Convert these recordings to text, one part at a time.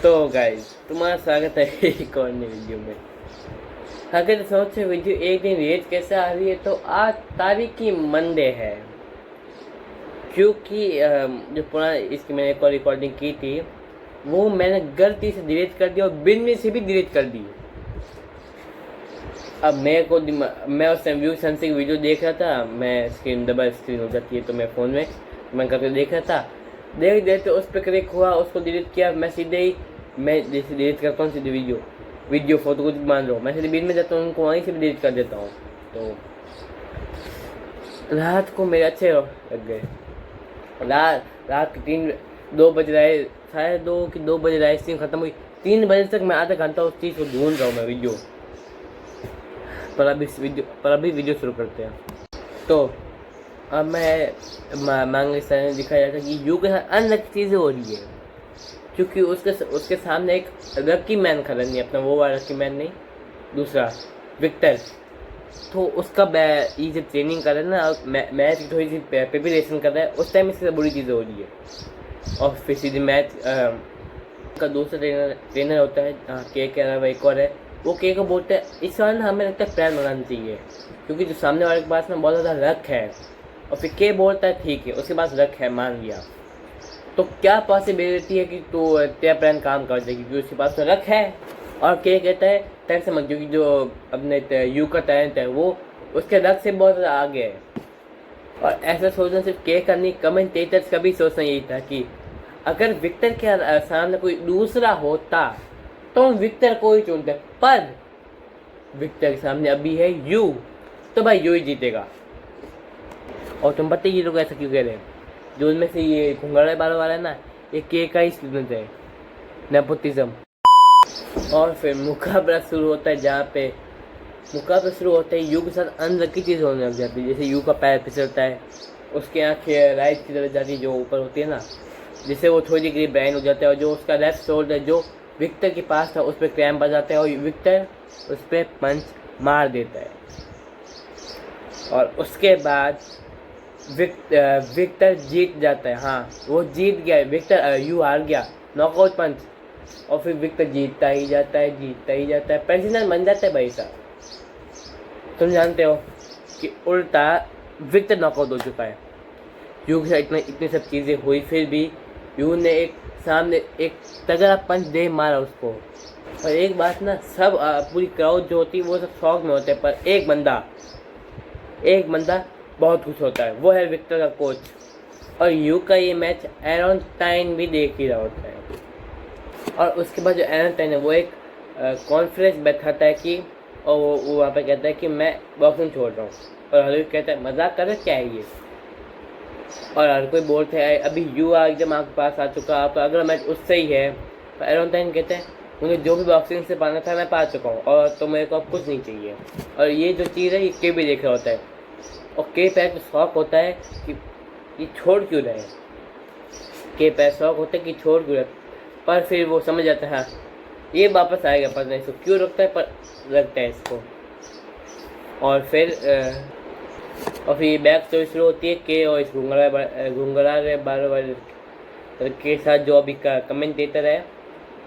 तो गाइस तुम्हारा स्वागत है एक और नई वीडियो में। अगर सोचे वीडियो एक दिन रेट कैसे आ रही है तो आज तारीख की मंडे है, क्योंकि जो पुराना इसकी मैंने एक और रिकॉर्डिंग की थी वो मैंने गलती से डिलीट कर दी और बिन में से भी डिलीट कर दी। अब मैं उस टाइम व्यू सन से वीडियो देख रहा था, मैं स्क्रीन डबल स्क्रीन हो जाती है तो मैं फ़ोन में मैं करके देख रहा था, देख देते उस पर क्लिक हुआ, उसको डिलीट किया। मैं सीधे ही मैं जैसे डिलीट करता हूँ सीधे वीडियो फोटो कुछ मान लो, मैं सीधे बीच में जाता हूँ उनको वहीं से भी डिलीट कर देता हूँ। तो रात को मेरे अच्छे लग गए। रात के 2 बज रहे, साढ़े 2 बजे लाइव स्ट्रीम खत्म हुई। 3 बजे तक मैं आधा घंटा उस चीज़ को ढूंढ रहा हूँ मैं वीडियो पर। अभी वीडियो शुरू करते हैं। तो अब मैं मांगे सर ने दिखाया जाता कि यू के साथ अनलकी चीज़ें हो रही है, क्योंकि उसके सामने एक लकी मैन खड़ा नहीं, अपना वो वाला लकी मैन नहीं, दूसरा विक्टर। तो उसका ये जब ट्रेनिंग कर रहा है ना, मैच की थोड़ी सी प्रिपरेशन कर रहा है, उस टाइम इससे बुरी चीज़ें हो रही है। और फिर सीधे मैच का दूसरा ट्रेनर होता है के अलावा एक और है, वो के को बोलते हैं इस बार ना हमें लगता है प्लान बनाना चाहिए, क्योंकि जो सामने वाले के पास ना बहुत ज़्यादा रख है। और फिर के बोलता है ठीक है उसके पास रख है, मान लिया, तो क्या पॉसिबिलिटी है कि तो तेरा प्लान काम कर जाएगी क्योंकि उसके पास तो रख है। और के कहता है टैलेंट समझ, क्योंकि जो अपने यू का टैलेंट है वो उसके रख से बहुत ज़्यादा आगे है। और ऐसा सोचना सिर्फ के का नहीं, कमेंटेटर्स का भी सोचना यही था कि अगर विक्टर के सामने कोई दूसरा होता तो हम विक्टर को ही चुनते, पर विक्टर के सामने अभी है यू, तो भाई यू ही जीतेगा। और तुम पता ही ये लोग ऐसा क्यों कह रहे हैं, जो उनमें से ये घुंघराले बालों वाला है ना, ये के का ही स्टूडेंट है, नेपोटिज्म। और फिर मुकाबला शुरू होता है, जहाँ पे मुकाबला शुरू होता है यू के साथ अनलकी चीज़ होने लग जाती है। जैसे यू का पैर फिसलता है, उसकी आँखें राइट की तरफ जाती है जो ऊपर होती है ना, जिससे वो थोड़ी करीब ब्रेन हो जाता है। और जो उसका लेफ्ट शोल्डर जो विक्टर के पास था उस पर क्रैम्प आ जाता है और विक्टर उस पर पंच मार देता है। और उसके बाद विक्टर जीत जाता है। हाँ वो जीत गया, विक्टर यू हार गया नॉकआउट पंच। और फिर विक्टर जीतता ही जाता है, प्रेसिडेंट बन जाता है भाई साहब। तुम जानते हो कि उल्टा विक्टर नॉकआउट हो चुका है। यू के साथ इतनी सब चीज़ें हुई, फिर भी यू ने सामने एक तगड़ा पंच दे मारा उसको। और एक बात ना, सब पूरी क्राउड जो होती है वो सब शौक में होते हैं, पर एक बंदा बहुत खुश होता है, वो है विक्टर का कोच। और यू का ये मैच एरन टाइन भी देख ही रहा होता है। और उसके बाद जो एरन टाइन है वो एक कॉन्फ्रेंस बैठाता है कि, और वो वहाँ पे कहता है कि मैं बॉक्सिंग छोड़ रहा हूँ। और हर कोई कहता है मजाक कर रहे क्या है ये। और हर कोई बोलते हैं अभी यू एकदम आपके पास आ चुका, आपका अगला मैच उससे ही है। तो एरन टाइन कहते हैं मुझे जो भी बॉक्सिंग से पाना था मैं पा चुका हूँ, और तो मेरे को अब कुछ नहीं चाहिए। और ये जो चीज़ है ये के भी देख रहा होता है, और के पैर तो शौक होता है कि ये छोड़ क्यों रहे, के पैर शौक होता है कि छोड़ क्यों रहे। पर फिर वो समझ जाता है हाँ ये वापस आएगा, पर नहीं इसको क्यों रखता है, पर रखता है इसको। और फिर बैक स्टोरी शुरू होती है के और इस घुंघराले बालों वाले के साथ, जो अभी का कमेंटेटर है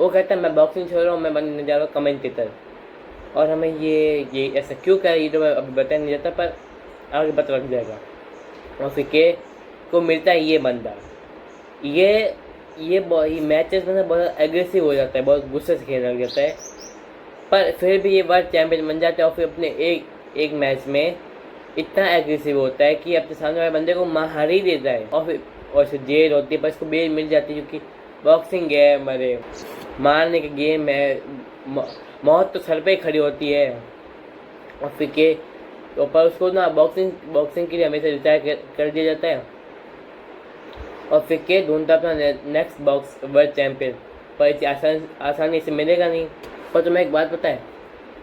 वो कहता है मैं बॉक्सिंग छोड़ रहा हूँ, मैं बनने जा रहा हूँ कमेंटेटर। और हमें ये ऐसा क्यों कह ये तो मैं अभी बताया नहीं जाता, पर आगे पता लग जाएगा। और फिर के को मिलता है ये बंदा, ये मैचेस में बहुत एग्रेसिव हो जाता है, बहुत गुस्से से खेलने लग जाता है, पर फिर भी ये वर्ल्ड चैंपियन बन जाता है। और फिर अपने एक मैच में इतना एग्रेसिव होता है कि अपने सामने वाले बंदे को मार ही देता है। और फिर जेल होती है, पर इसको बेल मिल जाती है, क्योंकि बॉक्सिंग गेम अरे मारने का गेम है, मौत तो सर पे ही खड़ी होती है। और फिर के तो पर उसको ना बॉक्सिंग के लिए हमेशा रिटायर कर दिया जाता है। और फिर के ढूंढता अपना नेक्स्ट बॉक्स वर्ल्ड चैंपियन, पर इसे आसानी से मिलेगा नहीं। पर तुम्हें एक बात पता है,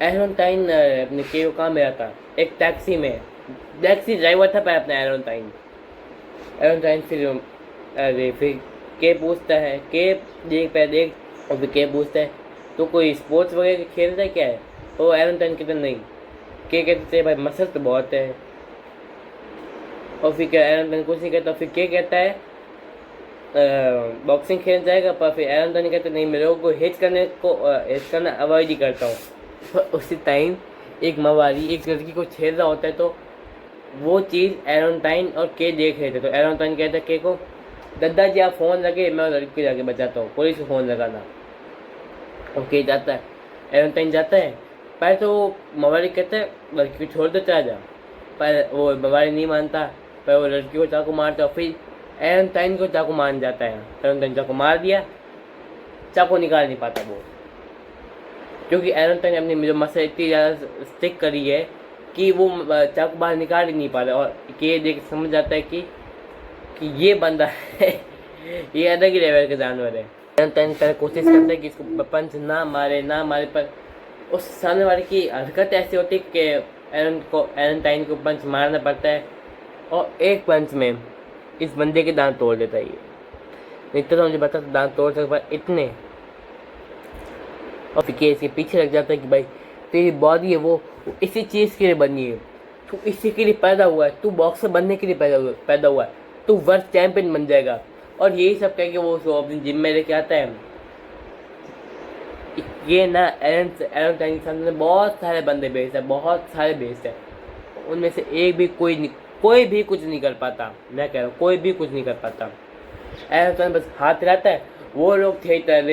एरन टाइन अपने के को कहाँ मिला था, एक टैक्सी ड्राइवर था पर अपना एरन टाइन। फिर के पूछता है, के देख और फिर के पूछता है तो कोई स्पोर्ट्स वगैरह खेलता है क्या है, तो एरन टाइन कहता नहीं। के कहते थे भाई मसल तो बहुत है। और फिर एरन टाइन कुछ नहीं कहता। फिर के कहता है बॉक्सिंग खेलने जाएगा, पर फिर एरन टोनी कहते नहीं, मैं लोगों को हिट करना अवॉइड ही करता हूँ। पर उसी टाइम एक मवाली एक लड़की को छेड़ रहा होता है, तो वो चीज़ एरोनटाइन और के देख रहे थे। तो एरोनटाइन कहता है के को, दादाजी आप फ़ोन लगे, मैं लड़की को जाके बचाता हूँ, पुलिस को फ़ोन लगाना। ओके जाता है, एरोनटाइन जाता है। पहले तो वो मवाली कहता है लड़की को छोड़ दो, चला जा, पर वो मवाली नहीं मानता, पर वो लड़की को चाकू मारता है। फिर एरोनटाइन को चाकू मार जाता है। एरोनटाइन चाकू मार दिया, चाकू निकाल नहीं पाता वो, क्योंकि एरोनटाइन अपनी जो मसल इतनी ज़्यादा स्टिक करी है कि वो चाकू बाहर निकाल ही नहीं पा रहा। और के देख समझ जाता है कि ये बंदा है ये अलग ही लेवल का जानवर है। एरोनटाइन पहले कोशिश करता है कि इसको पंच ना मारे, पर उस सामने वाले की हरकत ऐसी होती है कि एरोनटाइन को पंच मारना पड़ता है, और एक पंच में इस बंदे के दांत तोड़ देता है। ये इतना तो मुझे पता दांत तोड़ सकता, पर इतने। और फिर इसके पीछे लग जाता है कि भाई तेरी बॉडी है वो इसी चीज़ के लिए बनी है, तू इसी के लिए पैदा हुआ है, तू बॉक्सर बनने के लिए पैदा हुआ है, तू वर्ल्ड चैंपियन बन जाएगा। और यही सब कह के वो उसको अपनी जिम में लेके आता है। ये ना एरोनटाइन के सामने बहुत सारे बंदे बेस्ड है, बहुत सारे बेस्ड है, उनमें से एक भी कोई भी कुछ नहीं कर पाता। मैं कह रहा हूँ कोई भी कुछ नहीं कर पाता। एरोनटाइन बस हाथ रहता है, वो लोग थिएटर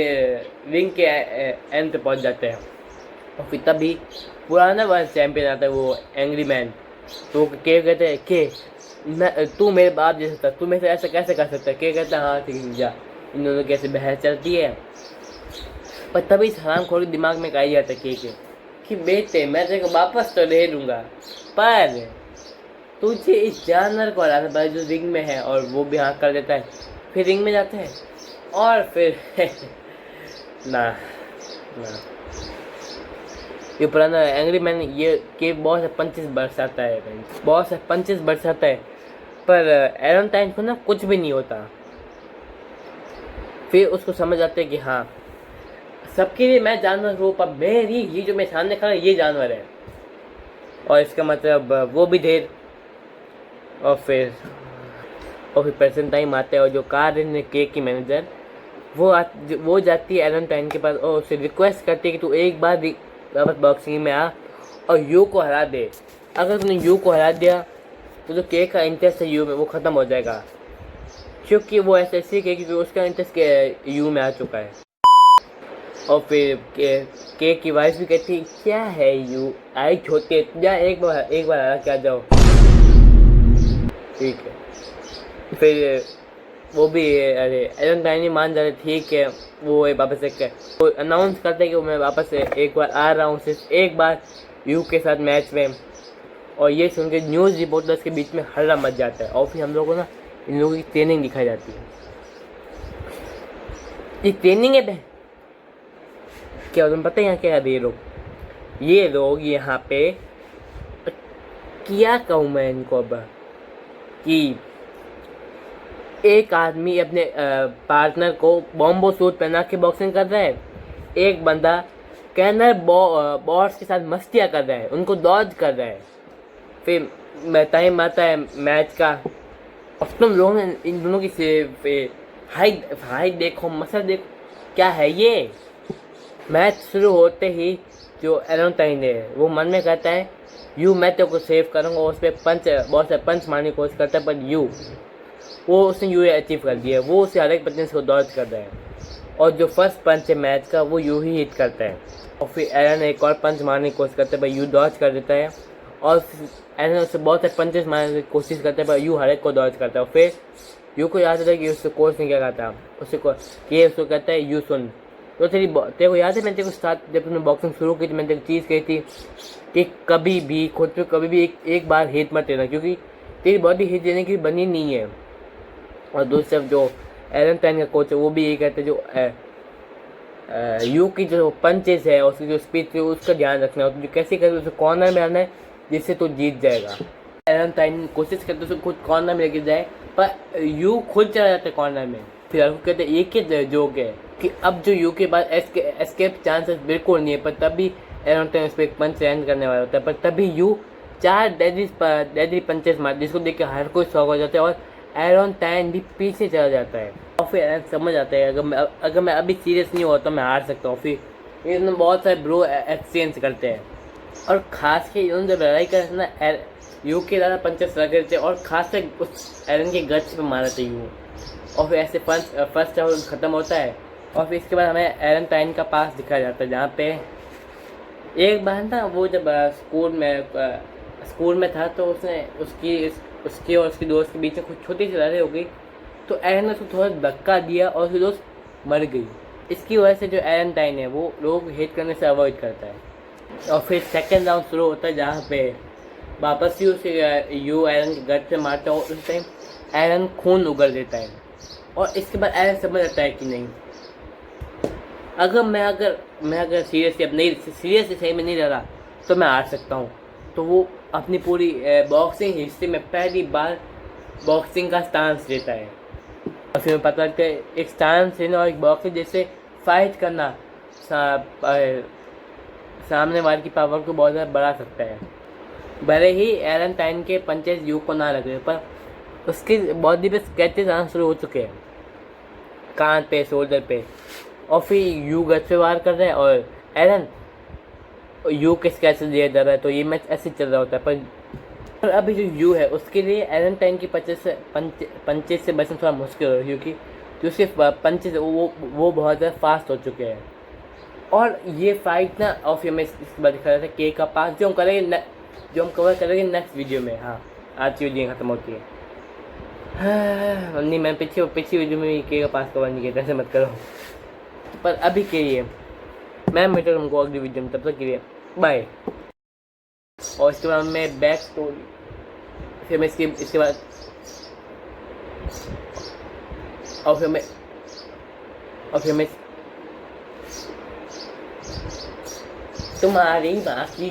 रिंग के एंड पे पहुँच जाते हैं। और फिर तभी पुराना वर्ल्ड चैंपियन आता है, वो एंग्री मैन। तो के कहते हैं के तू मेरे बाप जैसा था, तू मेरे से ऐसा कैसे कर सकता है। के कहता है हाँ ठीक है जा। इन दोनों की ऐसे बहस चलती है, पर तभी इस हरामखोर के दिमाग में आई जाता है के कि बेटे मैं तेरे को वापस तो ले लूँगा, पर तुझे इस जानवर को हराना पड़ा जो रिंग में है। और वो भी हाँ कर देता है। फिर रिंग में जाता है और फिर ना ये पुराना एंग्री मैन ये के बहुत से पंचेस बरसाता है, पर एरोनटाइन को ना कुछ भी नहीं होता। फिर उसको समझ आते है कि हाँ सबके लिए मैं जानवर हूँ, पर मेरी ये जो मेरे सामने खड़ा ये जानवर है, और इसका मतलब वो भी ढेर। और फिर प्रेजेंट टाइम आता है, और जो कार के की मैनेजर वो जाती है एरोनटाइन के पास और उससे रिक्वेस्ट करती है कि तू एक बार वापस बॉक्सिंग में आ और यू को हरा दे। अगर तूने यू को हरा दिया तो जो के का इंटरेस्ट है यू में वो ख़त्म हो जाएगा, क्योंकि वो ऐसे क्योंकि उसका इंटरेस्ट के यू में आ चुका है। और फिर के की वाइफ भी कहती है क्या है यू आई छोटे जा, एक बार हरा के आ जाओ। ठीक है, फिर वो भी अरे एरोनटाइन मान जाते ठीक है। वो वापस वो अनाउंस करते हैं कि मैं वापस एक बार आ रहा हूँ, सिर्फ एक बार यू के साथ मैच में। और ये सुन के न्यूज़ रिपोर्टर्स के बीच में हल्ला मच जाता है। और फिर हम लोगों को ना इन लोगों की ट्रेनिंग दिखाई जाती है। ये ट्रेनिंग है क्या तुम्हें पता है यहाँ क्या ये लोग यहाँ पे क्या कहूँ मैं इनको अब कि एक आदमी अपने पार्टनर को बॉम्बो सूट पहना के बॉक्सिंग कर रहा है, एक बंदा कैनर बॉस के साथ मस्तियाँ कर रहा है, उनको डॉज कर रहा है। फिर टाइम आता है मैच का, और तुम लोगों ने इन दोनों की हाइट देखो, मसल देखो, क्या है ये। मैच शुरू होते ही जो एरोनटाइन है वो मन में कहता है यू मैं तेरे को सेव करूँगा, उस पर बहुत से पंच मारने की कोशिश करता है, पर उसने यू अचीव कर दिया। वो उसे हर एक पंच को डॉज कर रहा है, और जो फर्स्ट पंच है मैच का वो यू ही हिट करता है। और फिर एरन एक और पंच मारने की कोशिश करता है, पर यू डॉज कर देता है। और एरन उससे बहुत से पंचेस मारने की कोशिश करता है, पर यू हर एक को डॉज करता है। और फिर यू को याद आता है कि उससे कोच ने क्या कहा था, उसको कहता है यू सुन, तो तेरे को याद है मैंने तेरे को स्टार्ट जब तुमने बॉक्सिंग शुरू की थी मैंने तेरी चीज़ कही थी कि कभी भी खुद पे कभी भी एक बार हिट मत देना, क्योंकि तेरी बॉडी हिट देने की बनी नहीं है। और दूसरी तरफ जो एरोनटाइन का कोच है वो भी यही कहते हैं जो यू की जो पंचेस है उसकी जो स्पीड है उसका ध्यान रखना है, जो कैसे करके उसे कॉर्नर में आना है जिससे तो जीत जाएगा। एरोनटाइन कोशिश करते उसे खुद कॉर्नर में लेके जाए, पर यू खुद चला जाता है कॉर्नर में। फिर आपको कहते हैं एक ही जोक है कि अब जो यू के बाद एस्केप चांसेस बिल्कुल नहीं है, पर तब भी एरोनटाइन उस पर एक पंच लैंड करने वाला होता है, पर तभी यू 4 डेडली पंचेस मार जिसको देख के हर कोई शॉक हो जाता है। और एरन टाइन भी पीछे चला जाता है और फिर एरन समझ आता है अगर मैं अभी सीरियस नहीं हुआ तो मैं हार सकता हूँ। फिर इसमें बहुत सारे ब्रो एक्सचेंज करते हैं और खास के इन्होंने जब लड़ाई करते ना यू के ज़्यादा पंचेस लगे थे और खास से उस एरन के गच पे मारा था यू। और फिर ऐसे फर्स्ट राउंड ख़त्म होता है और फिर इसके बाद हमें एरन टाइन का पास दिखाया जाता है जहाँ पे एक बार ना वो जब स्कूल में था तो उसने उसकी और उसके दोस्त के बीच में कुछ छोटी सी लड़ाई हो गई तो एरन ने उसको थोड़ा धक्का दिया और उसकी दोस्त मर गई। इसकी वजह से जो एरन टाइन है वो लोग हेट करने से अवॉइड करता है। और फिर सेकेंड राउंड शुरू होता है जहाँ पे वापस ही उसे यू एरन के गट से मारता है और उस टाइम एरन खून उगल देता है और इसके बाद एरन समझ आता है कि नहीं अगर मैं सीरियसली अब नहीं सीरियसली सही में नहीं लड़ा तो मैं हार सकता हूँ। तो वो अपनी पूरी बॉक्सिंग हिस्ट्री में पहली बार बॉक्सिंग का स्टांस लेता है और फिर पता लगता है एक स्टांस लेना और एक बॉक्सिंग जैसे फाइट करना सामने वाले की पावर को बहुत ज़्यादा बढ़ा सकता है। भले ही एरन टाइन के पंचेस यू को ना लगे पर उसकी बॉडी पे स्क्रैचेस आना शुरू हो चुके हैं कान पे शोल्डर पे और फिर यू गच पे वार कर रहे हैं और एरन यू के स्क्रैचेस दिया जा रहा है। तो ये मैच ऐसे चल रहा होता है पर अभी जो यू है उसके लिए एरन टाइन की पंचेस से बचना थोड़ा मुश्किल हो रहा है क्योंकि जो सिर्फ पंचेस वो बहुत ज़्यादा फास्ट हो चुके हैं। और ये फाइट ना और फिर मैं इसके बाद दिखा रहा था के का पास जो हम कवर करेंगे नेक्स्ट वीडियो में। हाँ आज की वीडियो ख़त्म होती है। हाँ, नहीं मैं पिछली वीडियो में के का पास कवर नहीं किया ऐसे मत करो। पर अभी के लिए मैं मिलता हूँ तुमको अगली वीडियो में, तब तक के लिए बाय। और इसके बाद मैं बैक स्टोरी फिर मैं इसके बाद और फिर मैं तुम्हारी माँ की